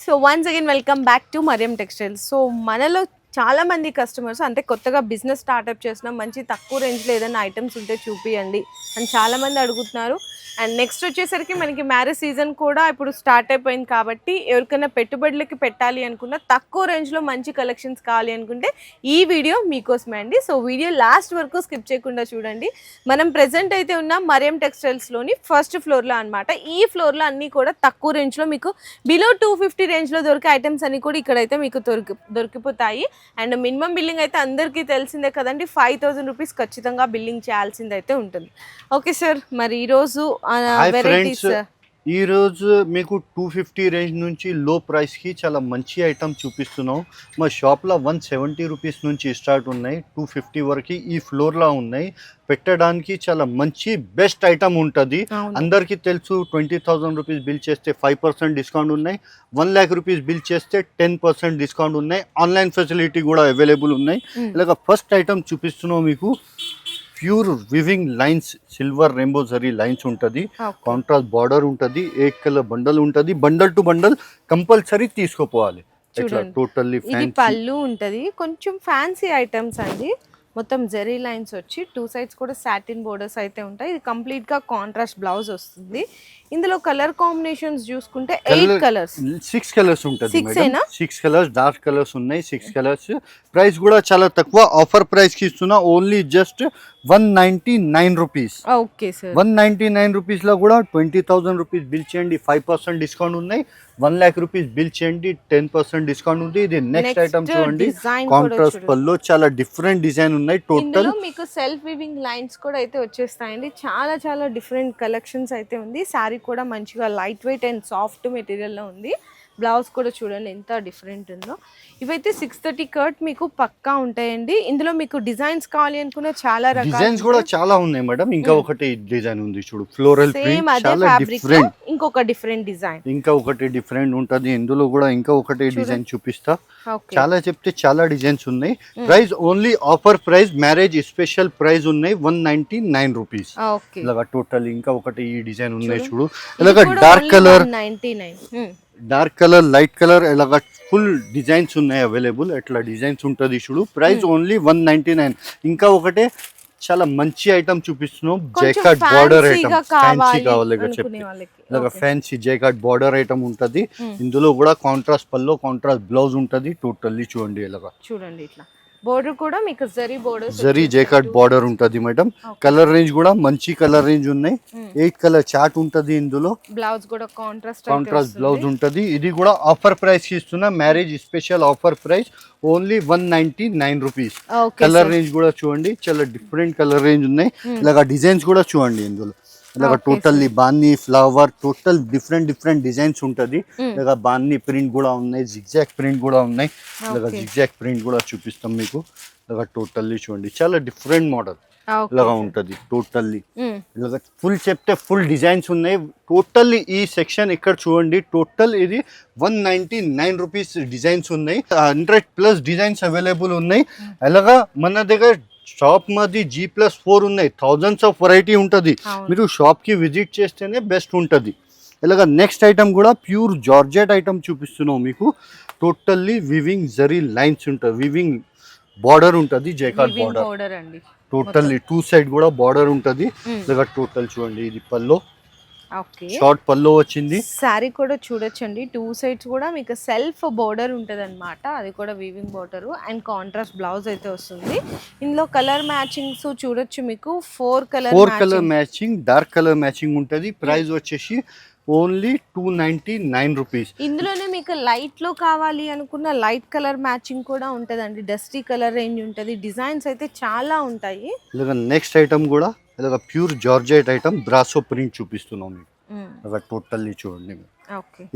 So once again welcome back to Mariam textiles. So మనలో చాలా మంది కస్టమర్స్ అంటే కొత్తగా బిజినెస్ స్టార్ట్అప్ చేసిన మంచి తక్కువ రేంజ్లో ఏదైనా ఐటమ్స్ ఉంటే చూపియండి అని చాలామంది అడుగుతున్నారు. అండ్ నెక్స్ట్ వచ్చేసరికి మనకి మ్యారేజ్ సీజన్ కూడా ఇప్పుడు స్టార్ట్ అయిపోయింది కాబట్టి ఎవరికైనా పెట్టుబడులకి పెట్టాలి అనుకున్న తక్కువ రేంజ్లో మంచి కలెక్షన్స్ కావాలి అనుకుంటే ఈ వీడియో మీకోసమే అండి. సో వీడియో లాస్ట్ వరకు స్కిప్ చేయకుండా చూడండి. మనం ప్రెజెంట్ అయితే ఉన్న మరియం టెక్స్టైల్స్లోని ఫస్ట్ ఫ్లోర్లో అనమాట. ఈ ఫ్లోర్లో అన్నీ కూడా తక్కువ రేంజ్లో మీకు బిలో 250 రేంజ్లో దొరికే ఐటమ్స్ అన్నీ కూడా ఇక్కడైతే మీకు దొరికిపోతాయి. అండ్ మినిమం బిల్లింగ్ అయితే అందరికీ తెలిసిందే కదండి, 5000 రూపీస్ ఖచ్చితంగా బిల్లింగ్ చేయాల్సింది అయితే ఉంటుంది. ఓకే సార్, మరి ఈరోజు వెరైటీస్ ఈ రోజు మీకు 250 రేంజ్ నుంచి లో ప్రైస్కి చాలా మంచి ఐటమ్ చూపిస్తున్నాం. మా షాప్లో 170 రూపీస్ నుంచి స్టార్ట్ ఉన్నాయి, 250 వరకు ఈ ఫ్లోర్లో ఉన్నాయి. పెట్టడానికి చాలా మంచి బెస్ట్ ఐటమ్ ఉంటుంది. అందరికీ తెలుసు 20,000 రూపీస్ బిల్ చేస్తే 5% డిస్కౌంట్ ఉన్నాయి, 1 lakh రూపీస్ బిల్ చేస్తే 10% డిస్కౌంట్ ఉన్నాయి. ఆన్లైన్ ఫెసిలిటీ కూడా అవైలబుల్ ఉన్నాయి. ఇలాగ ఫస్ట్ ఐటమ్ చూపిస్తున్నాం మీకు. Pure weaving lines, silver rainbow zari lines ఉంటుంది, కాంట్రాస్ట్ బార్డర్ ఉంటుంది, 8 కలర్ బండల్ ఉంటుంది. బండల్ టు బండల్ కంపల్సరీ తీసుకోపోవాలి. టోటల్లీ పళ్ళు ఉంటుంది, కొంచెం ఫ్యాన్సీ ఐటమ్స్ అండి. మొత్తం జెరీ లైన్స్ వచ్చి 2 సైడ్స్ కూడా సాటిన్ బోర్డర్స్ అయితే ఉంటాయి. ఇది కంప్లీట్ గా కాంట్రాస్ట్ బ్లౌజ్ వస్తుంది. ఇందులో కలర్ కాంబినేషన్స్ చూసుకుంటే 8 కలర్స్ 6 కలర్స్ ఉంటుంది మేడం. 6 కలర్స్ డార్క్ కలర్స్ ఉన్నాయి, 6 కలర్స్. ప్రైస్ కూడా చాలా తక్కువ, ఆఫర్ ప్రైస్ కి ఇస్తున్నా. Only just 199 rupees. Okay sir, 199 rupees లో కూడా 20,000 రూపీస్ బిల్ చేయండి, 5% డిస్కౌంట్ ఉన్నాయి. 1 lakh రూపీస్ బిల్ చేయండి, 10% డిస్కౌంట్ ఉంది. ఇది నెక్స్ట్ ఐటమ్ చూడండి, కాంట్రాస్ట్ పల్లో చాలా డిఫరెంట్ డిజైన్ ఉన్నాయి. టోటల్ మీకు సెల్ఫ్ వివింగ్ లైన్స్ కూడా అయితే వచ్చేస్తాయండి. చాలా చాలా డిఫరెంట్ కలెక్షన్స్ అయితే ఉంది. సారీ కూడా మంచిగా light weight and soft material లో ఉంది. బ్లౌజ్ కూడా చూడండి ఎంత డిఫరెంట్ ఉందో. ఇవైతే 630 కట్ మీకు పక్కా ఉంటాయండి. ఇందులో మీకు డిజైన్స్ కావాలి అనుకున్న చాలా రకాల డిజైన్స్ కూడా చాలా ఉన్నాయి మేడం. ఇంకా ఒకటి డిజైన్ ఉంది చూడు, ఫ్లోరల్ ప్రింట్, చాలా డిఫరెంట్. ఇంకొక డిఫరెంట్ డిజైన్, ఇంకా ఒకటి డిఫరెంట్ ఉంటది. ఇందులో కూడా ఇంకా ఒకటి డిజైన్ చూపిస్తా. చాలా చెప్తే చాలా డిజైన్స్ ఉన్నాయి. Price only offer price, marriage special price ఉన్నాయి 199 రూపీస్. ఇలాగా టోటల్ ఇంకా ఒకటి ఈ డిజైన్ ఉన్నాయి చూడు. ఇలాగా dark colour, 199, dark colour, light colour, ఇలాగా ఫుల్ డిజైన్స్ ఉన్నాయి అవైలబుల్. ఎట్లా డిజైన్స్ ఉంటుంది చూడు. Price only 199. ఇంకా ఒకటే చాలా మంచి ఐటమ్ చూపిస్తున్నాం, జైకాట్ బార్డర్ ఐటమ్. ఫ్యాన్సీ కావాలి చెప్పి ఇలాగా ఫ్యాన్సీ జైకాట్ బార్డర్ ఐటమ్ ఉంటది. ఇందులో కూడా కాంట్రాస్ట్ పల్లో, కాంట్రాస్ట్ బ్లౌజ్ ఉంటది. టోటల్లీ చూడండి, ఇలాగా చూడండి. ఇట్లా బోర్డర్ కూడా మీకు జరీ బోర్డర్, జరీ జైకాట్ బార్డర్ ఉంటది మేడం. కలర్ రేంజ్ కూడా మంచి కలర్ రేంజ్ ఉన్నాయి. 8 కలర్ చార్ట్ ఉంటది. ఇందులో బ్లౌజ్ కూడా కాంట్రాస్ట్ బ్లౌజ్ ఉంటది. ఇది కూడా ఆఫర్ ప్రైస్ కి ఇస్తున్నా, marriage special offer price only 199 rupees. Colour range కూడా చూడండి, చాలా డిఫరెంట్ కలర్ రేంజ్ ఉన్నాయి. ఇలాగా డిజైన్స్ కూడా చూడండి. ఇందులో ఇలాగా టోటల్లీ బాన్ని ఫ్లవర్, టోటల్ డిఫరెంట్ డిజైన్స్ ఉంటది. ఇలాగా బాన్ని ప్రింట్ కూడా ఉన్నాయి, జిగ్జాక్ ప్రింట్ కూడా ఉన్నాయి. ఇలాగా జిగ్జాక్ ప్రింట్ కూడా చూపిస్తాం మీకు. ఇలాగా టోటల్లీ చూడండి, చాలా డిఫరెంట్ మోడల్ ఇలాగా ఉంటది. టోటల్లీ ఇలాగా ఫుల్ చెప్తే ఫుల్ డిజైన్స్ ఉన్నాయి. టోటల్లీ ఈ సెక్షన్ ఇక్కడ చూడండి. టోటల్ ఇది 199 రూపీస్ డిజైన్స్ ఉన్నాయి. 100+ డిజైన్స్ అవైలబుల్ ఉన్నాయి. అలాగా మన దగ్గర షాప్ మాది G+4 ఉన్నాయి, థౌజండ్స్ ఆఫ్ వెరైటీ ఉంటుంది. మీరు షాప్ కి విజిట్ చేస్తేనే బెస్ట్ ఉంటుంది. ఇలాగా నెక్స్ట్ ఐటమ్ కూడా ప్యూర్ జార్జెట్ ఐటమ్ చూపిస్తున్నాం మీకు. టోటల్లీ వివింగ్ జరీ లైన్స్ ఉంటుంది, వివింగ్ బార్డర్ ఉంటుంది, జైకాట్ బార్డర్. టోటల్లీ 2 సైడ్ కూడా బార్డర్ ఉంటుంది. ఇలాగా టోటల్ చూడండి, ఇది పల్లో, షార్ట్ పల్లో వచ్చింది. సారీ కూడా చూడొచ్చండి, 2 సైడ్స్ కూడా మీకు సెల్ఫ్ బోర్డర్ ఉంటుంది అనమాట. అది కూడా weaving border and contrast blouse అయితే వస్తుంది. ఇందులో కలర్ మ్యాచింగ్స్ చూడొచ్చు మీకు. 4 colour matching, dark colour matching ఉంటుంది. ప్రైస్ వచ్చేసి ఓన్లీ 299 రూపీస్. ఇందులోనే మీకు లైట్ లో కావాలి అనుకున్న లైట్ కలర్ మ్యాచింగ్ కూడా ఉంటదండి. డస్టీ కలర్ రేంజ్ ఉంటుంది. డిజైన్స్ అయితే చాలా ఉంటాయి. ఇలాగ నెక్స్ట్ ఐటమ్ కూడా ఇలాగ pure georgette item, brasso print చూపిస్తున్నాం మీకు. ఇలాగ టోటల్లీ చూడండి.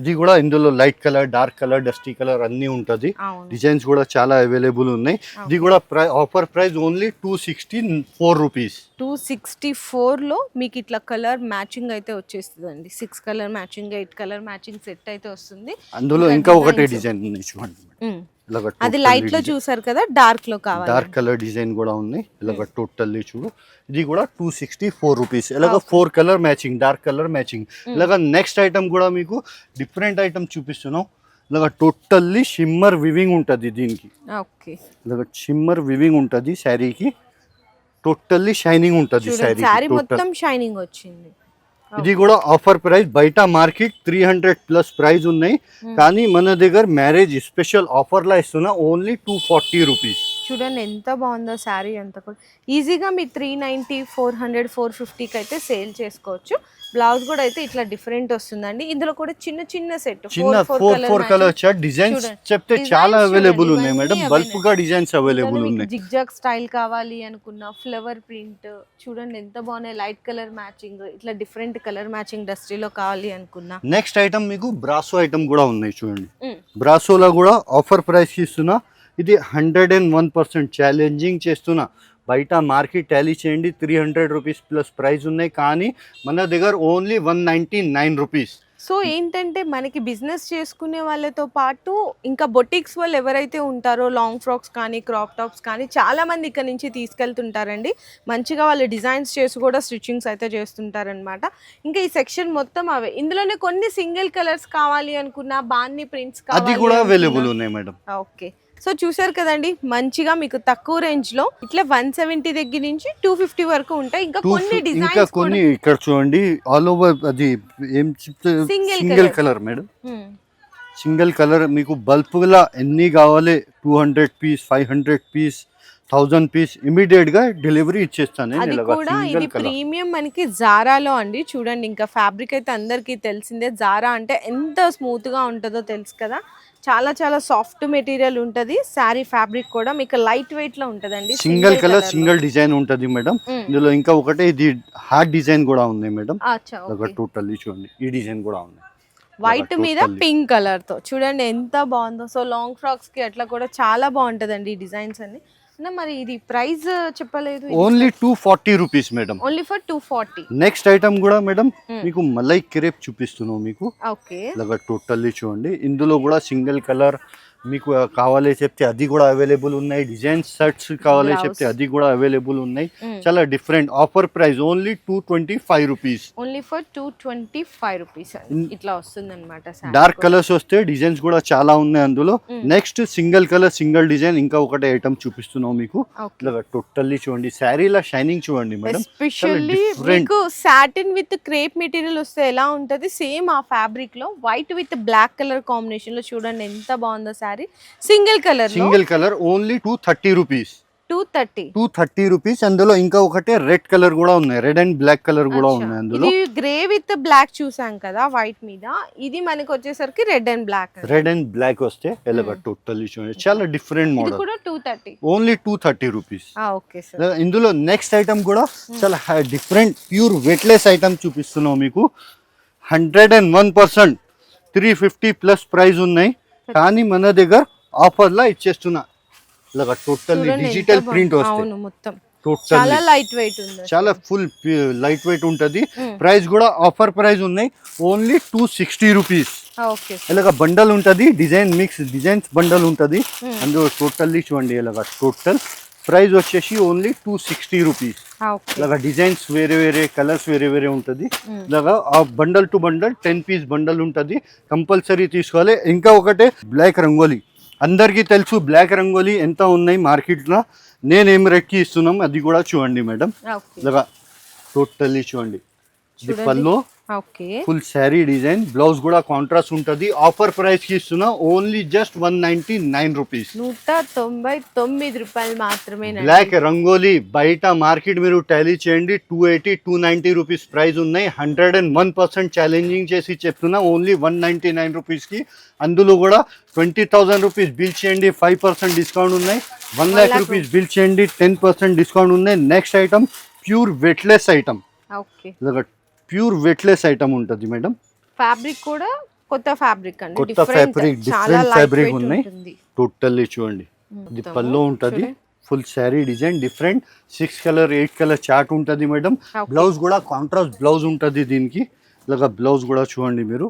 ఇది కూడా ఇందులో light colour, dark colour, dusty colour అన్ని ఉంటది. డిజైన్స్ కూడా చాలా అవైలబుల్ ఉన్నాయి. ఇది కూడా ఆఫర్ ప్రైస్ ఓన్లీ 264 రూపీస్. 264 లో మీకు ఇట్లా కలర్ మ్యాచింగ్ అయితే వచ్చేస్తుందండి. 6 colour matching, 8 colour matching set అయితే వస్తుంది. అందులో ఇంకా ఒకటే డిజైన్ చూడండి. అది లైట్ లో చూసారు కదా, డార్క్ లో కావాలి, డార్క్ కలర్ డిజైన్ కూడా ఉన్నాయి. ఇలాగ టోటల్లీ చూడు. ఇది కూడా 264 రూపీస్. ఇలాగ 4 colour matching, dark colour matching. ఇలాగ నెక్స్ట్ ఐటమ్ కూడా మీకు డిఫరెంట్ ఐటమ్ చూపిస్తున్నాం. ఇలాగ టోటల్లీ షిమ్మర్ వివింగ్ ఉంటుంది దీనికి. ఓకే, ఇలాగ షిమ్మర్ వివింగ్ ఉంటుంది శారీకి, టోటల్లీ షైనింగ్ ఉంటుంది శారీ శారీ మొత్తం షైనింగ్ వచ్చింది. ఇది కూడా ఆఫర్ ప్రైస్. బయట మార్కెట్ 300+ ప్రైస్ ఉన్నాయి, కానీ మన దగ్గర మ్యారేజ్ స్పెషల్ ఆఫర్ లా ఇస్తున్నా ఓన్లీ 240 రూపీస్. చూడండి ఎంత బాగుందో శారీ అంతా కూడా. ఈజీగా మీ 390, 400, 450కి అయితే సేల్ చేసుకోవచ్చు. బ్లౌజ్ కూడా అయితే ఇట్లా డిఫరెంట్ వస్తుందండి. ఇందులో కూడా చిన్న చిన్న సెట్, చిన్న 4 కలర్ చార్ట్ డిజైన్స్ చెప్తే చాలా అవైలబుల్ ఉన్నాయి మేడం. బల్క్ గా డిజైన్స్ అవైలబుల్ ఉన్నాయి. జిగ్జాగ్ స్టైల్ కావాలి అనుకున్న ఫ్లవర్ ప్రింట్ చూడండి ఎంత బాగున్నాయి. లైట్ కలర్ మ్యాచింగ్, ఇట్లా డిఫరెంట్ కలర్ మ్యాచింగ్ డస్టీలో కావాలి అనుకున్నా. నెక్స్ట్ ఐటమ్ మీకు బ్రాసో ఐటమ్ కూడా ఉన్నాయి చూడండి. బ్రాసోలో కూడా ఆఫర్ ప్రైస్ ఇస్తున్నా. ఇది 101% ఛాలెంజింగ్ చేస్తున్నా. బయట మార్కెట్ టాలీ చేయండి 300 రూపీస్ ప్లస్ ప్రైస్ ఉన్నాయి, కానీ మన దగ్గర ఓన్లీ 199 రూపీస్. సో ఏంటంటే మనకి బిజినెస్ చేసుకునే వాళ్ళతో పాటు ఇంకా బొటిక్స్ వాళ్ళు ఎవరైతే ఉంటారో లాంగ్ ఫ్రాక్స్ కానీ క్రాప్ టాప్స్ కానీ చాలా మంది ఇక్కడ నుంచి తీసుకెళ్తుంటారండి. మంచిగా వాళ్ళు డిజైన్స్ చేసి కూడా స్టిచ్చింగ్స్ అయితే చేస్తుంటారనమాట. ఇంకా ఈ సెక్షన్ మొత్తం అవే. ఇందులోనే కొన్ని సింగిల్ కలర్స్ కావాలి అనుకున్నా, బాన్ని ప్రింట్స్ అది కూడా అవైలబుల్ ఉన్నాయి మేడం. ఓకే, సో చూసారు కదండి, మంచిగా మీకు తక్కువ రేంజ్ లో ఇట్లా 170 దగ్గర నుంచి 250 వరకు ఉంటాయి. ఇంకా కొన్ని ఇంకా డిజైన్స్ కొన్ని ఇక్కడ చూడండి ఆల్ ఓవర్. అది ఏం చెప్తే single colour madam. Single colour మీకు బల్క్ లా ఎన్ని కావాలి 200 పీస్, 500 పీస్, 1000 పీస్ ఇమీడియట్ గా డెలివరీ ఇచ్చేస్తాను. అది కూడా ఇది ప్రీమియం మనకి జారాలో అండి. చూడండి ఇంకా ఫ్యాబ్రిక్ అయితే అందరికీ తెలిసిందే. జారా అంటే ఎంత స్మూత్ గా ఉంటుందో తెలుసు కదా. చాలా చాలా సాఫ్ట్ మెటీరియల్ ఉంటుంది. శారీ ఫ్యాబ్రిక్ కూడా మీకు లైట్ వెయిట్ లో ఉంటదండి. సింగిల్ కలర్ సింగిల్ డిజైన్ ఉంటది మేడం. ఇందులో ఇంకా ఒకటే ఇది హార్ట్ డిజైన్ కూడా ఉంది మేడం. టోటల్లీ చూడండి ఈ డిజైన్ కూడా ఉంది వైట్ మీద పింక్ కలర్ తో. చూడండి ఎంత బాగుందో. సో లాంగ్ ఫ్రాక్స్ కి అట్లా కూడా చాలా బాగుంటదండి ఈ డిజైన్స్ అన్ని. మరి ఇది ప్రైస్ చెప్పలేదు. Only 240 rupees madam. Only for 240. Next item కూడా మేడం మీకు మలై క్రేప్ చూపిస్తున్నాం మీకు. ఓకే, ఇలాగ టోటల్లీ చూడండి. ఇందులో కూడా సింగిల్ కలర్ మీకు కావాలి చెప్తే అది కూడా అవైలబుల్ ఉన్నాయి. డిజైన్ సెట్స్ కావాలి చెప్తే అది కూడా అవైలబుల్ ఉన్నాయి. చాలా different offer price only 225 rupees. Only for 225 rupees ఇట్లా వస్తుంది అనమాట. డార్క్ కలర్స్ వస్తే డిజైన్స్ కూడా చాలా ఉన్నాయి అందులో. Next single colour single design ఇంకా ఒకటే ఐటమ్ చూపిస్తున్నాం మీకు. ఇలాగ టోటల్లీ చూడండి. శారీలా షైనింగ్ చూడండి మేడం. ఎస్పెషల్లీ మీకు సాటిన్ విత్ క్రేప్ మెటీరియల్ వస్తే ఎలా ఉంటది, సేమ్ ఆ ఫ్యాబ్రిక్ లో white with black colour combination లో చూడండి ఎంత బాగుందో sari. Single colour only 230 rupees. 230 rupees. అందులో ఇంకా ఒకటే రెడ్ కలర్ కూడా ఉన్నాయి. రెడ్ అండ్ బ్లాక్ కలర్ కూడా ఉన్నాయి అందులో. ఇది గ్రే విత్ బ్లాక్ చూసాం కదా వైట్ మీద. ఇది మనకి వచ్చేసరికి రెడ్ అండ్ బ్లాక్ వస్తే ఎలాగ టోటల్లీ చూడండి. చాలా డిఫరెంట్ మోడల్. కూడా 230. Only 230 rupees. Okay sir. ఇందులో నెక్స్ట్ ఐటమ్ కూడా చాలా డిఫరెంట్ ప్యూర్ వెయిట్లెస్ ఐటమ్ చూపిస్తున్నాం మీకు. 101% 350 ప్లస్ ప్రైస్ ఉన్నాయి, కానీ మన దగ్గర ఆఫర్ లా ఇచ్చేస్తున్నా. ఇలాగ టోటల్లీ డిజిటల్ ప్రింట్ వస్తుంది. మొత్తం చాలా లైట్ వెయిట్ ఉంది. చాలా ఫుల్ లైట్ వెయిట్ ఉంటది. ప్రైస్ కూడా ఆఫర్ ప్రైస్ ఉన్నాయి ఓన్లీ 260 రూపీస్. ఇలాగ బండల్ ఉంటది, డిజైన్ మిక్స్ డిజైన్స్ బండల్ ఉంటది. అందులో టోటల్లీ చూడండి. ఇలాగ టోటల్ ప్రైస్ వచ్చేసి ఓన్లీ 260 రూపీస్. ఇలాగ డిజైన్స్ వేరే వేరే కలర్స్ వేరే వేరే ఉంటది. ఇలాగా ఆ bundle to bundle 10 piece bundle ఉంటది. కంపల్సరీ తీసుకోవాలి. ఇంకా ఒకటే బ్లాక్ రంగోలీ. అందరికీ తెలుసు బ్లాక్ రంగోలీ ఎంత ఉన్నాయి మార్కెట్ లో. నేనేం రేట్కి ఇస్తున్నాం అది కూడా చూడండి మేడం. ఇలాగా టోటల్లీ చూడండి. పల్లో ఫుల్ శారీ డిజైన్, బ్లౌజ్ కూడా కాంట్రాస్ట్ ఉంటది. ఆఫర్ ప్రైస్ కి ఇస్తున్నా ఓన్లీ జస్ట్ 199 రూపీస్. 199 రూపాయలు మాత్రమే. బ్లాక్ రంగోలీ బయట మార్కెట్ మీరు టాలీ చేయండి 280, 290 రూపీస్ ప్రైస్ ఉన్నాయి. 101% ఛాలెంజింగ్ చేసి చెప్తున్నా ఓన్లీ 199 రూపీస్ కి. అందులో కూడా 20,000 రూపీస్ బిల్ చేయండి 5% డిస్కౌంట్ ఉన్నాయి. 1 lakh రూపీస్ బిల్ చేయండి 10% డిస్కౌంట్ ఉన్నాయి. Next item pure weightless item. Pure weightless item ఉంటుంది మేడం. ఫ్యాబ్రిక్ కూడా కొత్త ఫ్యాబ్రిక్ అండి. కొత్త ఫ్యాబ్రిక్ డిఫరెంట్ ఫ్యాబ్రిక్ ఉన్నాయి. టోటల్లీ చూడండి. ఇది పల్లో ఉంటది. Full sari design different 6 colour 8 colour chart ఉంటది మేడం. బ్లౌజ్ కూడా కాంట్రాస్ట్ బ్లౌజ్ ఉంటది దీనికి. ఇలాగా బ్లౌజ్ కూడా చూడండి మీరు.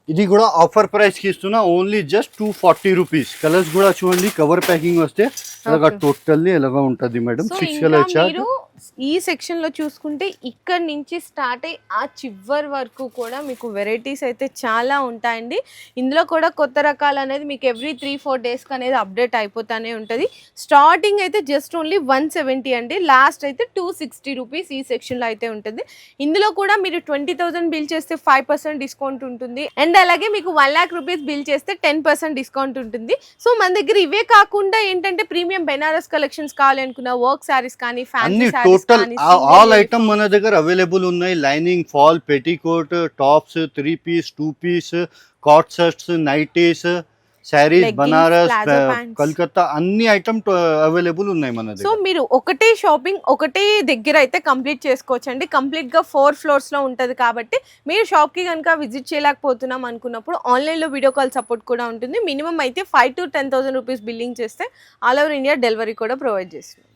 ఇది కూడా ఆఫర్ ప్రైస్ కి ఇస్తున్నా ఓన్లీ జస్ట్ 240 రూపీస్. కలర్స్ కూడా చూడండి. కవర్ ప్యాకింగ్ వస్తే ఇలాగా టోటల్లీ ఇలాగా ఉంటది మేడం. 6 colour chart. ఈ సెక్షన్లో చూసుకుంటే ఇక్కడ నుంచి స్టార్ట్ అయ్యి ఆ చివరి వరకు కూడా మీకు వెరైటీస్ అయితే చాలా ఉంటాయండి. ఇందులో కూడా కొత్త రకాలు అనేది మీకు ఎవ్రీ 3-4 డేస్కి అనేది అప్డేట్ అయిపోతూనే ఉంటుంది. స్టార్టింగ్ అయితే జస్ట్ ఓన్లీ 170 అండి, లాస్ట్ అయితే 260 రూపీస్ ఈ సెక్షన్లో అయితే ఉంటుంది. ఇందులో కూడా మీరు 20,000 బిల్ చేస్తే 5% డిస్కౌంట్ ఉంటుంది, అండ్ అలాగే మీకు 1 lakh రూపీస్ బిల్ చేస్తే 10% డిస్కౌంట్ ఉంటుంది. సో మన దగ్గర ఇవే కాకుండా ఏంటంటే ప్రీమియం బెనారస్ కలెక్షన్స్ కావాలి అనుకున్న వర్క్ శారీస్ కానీ ఫ్యాన్సీ టోటల్ ఆల్ ఐటమ్ మన దగ్గర అవైలబుల్ ఉన్నాయి. Lining, fall, petticoat, tops, 3 piece, 2 piece, cot sets, nighties, saris, Banaras, Calcutta అన్ని ఐటమ్ అవైలబుల్ ఉన్నాయి మన దగ్గర. సో మీరు ఒకటే షాపింగ్ ఒకటే దగ్గర అయితే కంప్లీట్ చేసుకోవచ్చు అండి. కంప్లీట్ గా 4 floors లో ఉంటది కాబట్టి మీరు షాప్ కి కనుక విజిట్ చేయలేకపోతున్నాం అనుకున్నప్పుడు ఆన్లైన్ లో వీడియో కాల్ సపోర్ట్ కూడా ఉంటుంది. మినిమం అయితే 5 to 10,000 రూపీస్ బిల్లింగ్ చేస్తే ఆల్ ఓవర్ ఇండియా డెలివరీ కూడా ప్రొవైడ్ చేస్తుంది.